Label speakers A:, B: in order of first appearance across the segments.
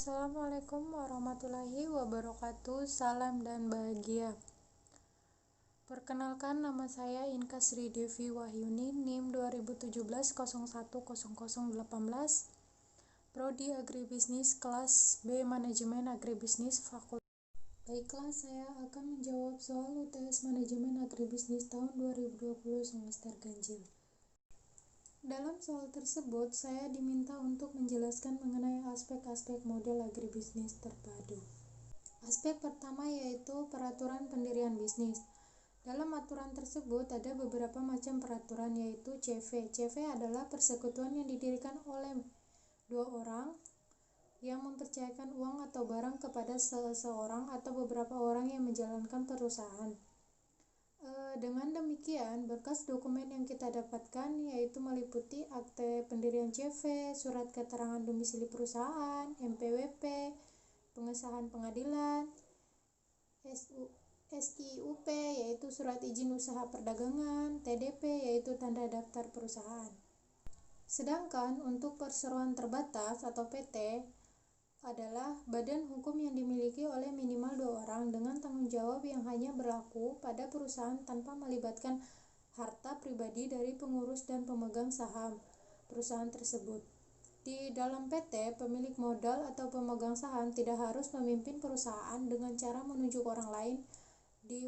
A: Assalamualaikum warahmatullahi wabarakatuh. Salam dan bahagia. Perkenalkan, nama saya Inka Sri Devi Wahyuni, NIM 2017-010018, Prodi Agribisnis kelas B Manajemen Agribisnis Fakultas. Baiklah, saya akan menjawab soal UTS Manajemen Agribisnis tahun 2020 semester ganjil. Dalam soal tersebut, saya diminta untuk menjelaskan mengenai aspek-aspek model agribisnis terpadu. Aspek pertama yaitu peraturan pendirian bisnis. Dalam aturan tersebut ada beberapa macam peraturan, yaitu CV. CV adalah persekutuan yang didirikan oleh dua orang yang mempercayakan uang atau barang kepada seseorang atau beberapa orang yang menjalankan perusahaan. Dengan demikian, berkas dokumen yang kita dapatkan yaitu meliputi akte pendirian CV, surat keterangan domisili perusahaan, MPWP, pengesahan pengadilan, SIUP yaitu surat izin usaha perdagangan, TDP yaitu tanda daftar perusahaan. Sedangkan untuk perseroan terbatas atau PT adalah badan hukum yang dimiliki oleh minimal 2 orang dengan tanggung jawab yang hanya berlaku pada perusahaan tanpa melibatkan harta pribadi dari pengurus dan pemegang saham perusahaan tersebut. Di dalam PT, pemilik modal atau pemegang saham tidak harus memimpin perusahaan dengan cara menunjuk orang lain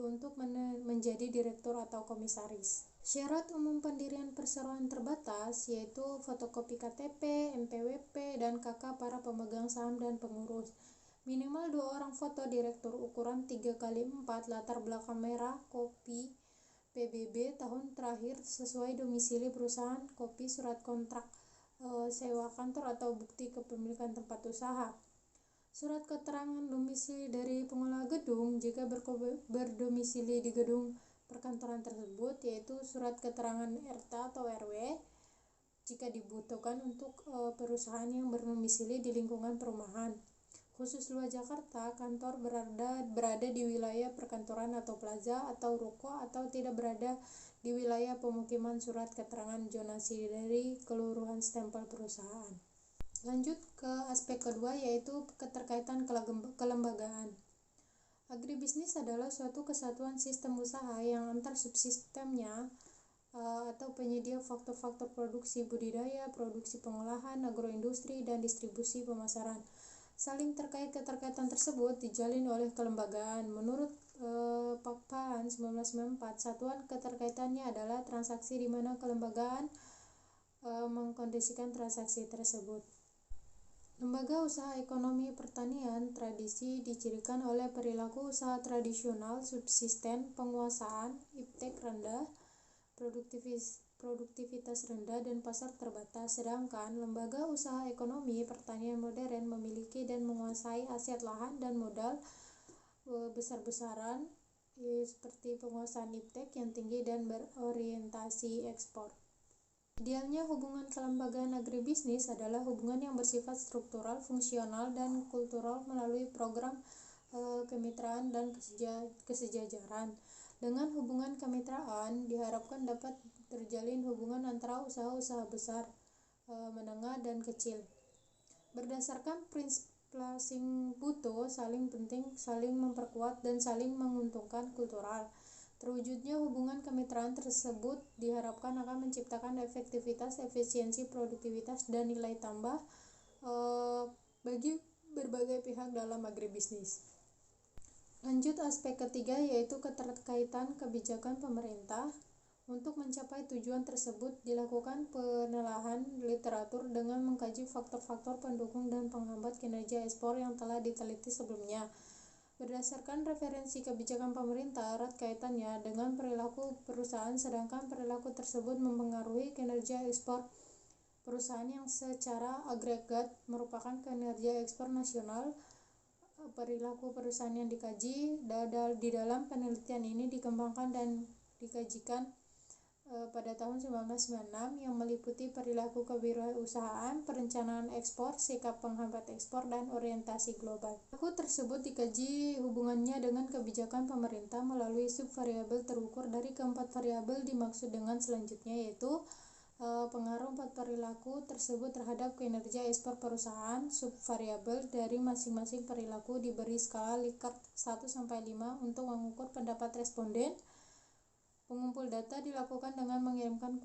A: untuk menjadi direktur atau komisaris. Syarat umum pendirian perseroan terbatas yaitu fotokopi KTP, MPWP, dan KK para pemegang saham dan pengurus. Minimal 2 orang foto direktur ukuran 3x4 latar belakang merah, kopi PBB tahun terakhir sesuai domisili perusahaan, kopi surat kontrak sewa kantor atau bukti kepemilikan tempat usaha. Surat keterangan domisili dari pengelola gedung jika berdomisili di gedung perkantoran tersebut, yaitu surat keterangan RT atau RW jika dibutuhkan untuk perusahaan yang berdomisili di lingkungan perumahan. Khusus luar Jakarta, kantor berada di wilayah perkantoran atau plaza atau ruko atau tidak berada di wilayah pemukiman. Surat keterangan zonasi dari kelurahan stempel perusahaan. Lanjut ke aspek kedua yaitu keterkaitan kelembagaan. Agribisnis adalah suatu kesatuan sistem usaha yang antar subsistemnya atau penyedia faktor-faktor produksi budidaya, produksi pengolahan, agroindustri, dan distribusi pemasaran. Saling keterkaitan tersebut dijalin oleh kelembagaan. Menurut Pakpahan 1994, satuan keterkaitannya adalah transaksi di mana kelembagaan mengkondisikan transaksi tersebut. Lembaga usaha ekonomi pertanian tradisi dicirikan oleh perilaku usaha tradisional, subsisten, penguasaan, iptek rendah, produktivitas rendah, dan pasar terbatas. Sedangkan lembaga usaha ekonomi pertanian modern memiliki dan menguasai aset lahan dan modal besar-besaran seperti penguasaan iptek yang tinggi dan berorientasi ekspor. Idealnya hubungan kelembagaan agribisnis adalah hubungan yang bersifat struktural, fungsional, dan kultural melalui program kemitraan dan kesejajaran. Dengan hubungan kemitraan diharapkan dapat terjalin hubungan antara usaha-usaha besar, menengah, dan kecil. Berdasarkan prinsip saling butuh, saling penting, saling memperkuat, dan saling menguntungkan kultural. Terwujudnya hubungan kemitraan tersebut diharapkan akan menciptakan efektivitas, efisiensi, produktivitas, dan nilai tambah bagi berbagai pihak dalam agribisnis. Lanjut aspek ketiga yaitu keterkaitan kebijakan pemerintah. Untuk mencapai tujuan tersebut dilakukan penelaahan literatur dengan mengkaji faktor-faktor pendukung dan penghambat kinerja ekspor yang telah diteliti sebelumnya. Berdasarkan referensi kebijakan pemerintah erat kaitannya dengan perilaku perusahaan, sedangkan perilaku tersebut mempengaruhi kinerja ekspor perusahaan yang secara agregat merupakan kinerja ekspor nasional. Perilaku perusahaan yang dikaji di dalam penelitian ini dikembangkan dan dikajikan pada tahun 1996 yang meliputi perilaku kewirausahaan, perencanaan ekspor, sikap penghambat ekspor, dan orientasi global. Perilaku tersebut dikaji hubungannya dengan kebijakan pemerintah melalui subvariabel terukur dari keempat variabel dimaksud dengan selanjutnya, yaitu Pengaruh 4 perilaku tersebut terhadap kinerja ekspor perusahaan. Subvariabel dari masing-masing perilaku diberi skala Likert 1-5 untuk mengukur pendapat responden. Pengumpul data dilakukan dengan mengirimkan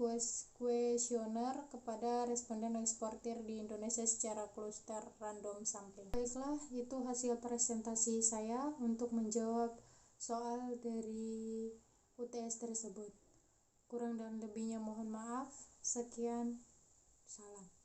A: kuesioner kepada responden eksportir di Indonesia secara cluster random sampling. Baiklah, itu hasil presentasi saya untuk menjawab soal dari UTS tersebut. Kurang dan lebihnya mohon maaf. Sekian, salam.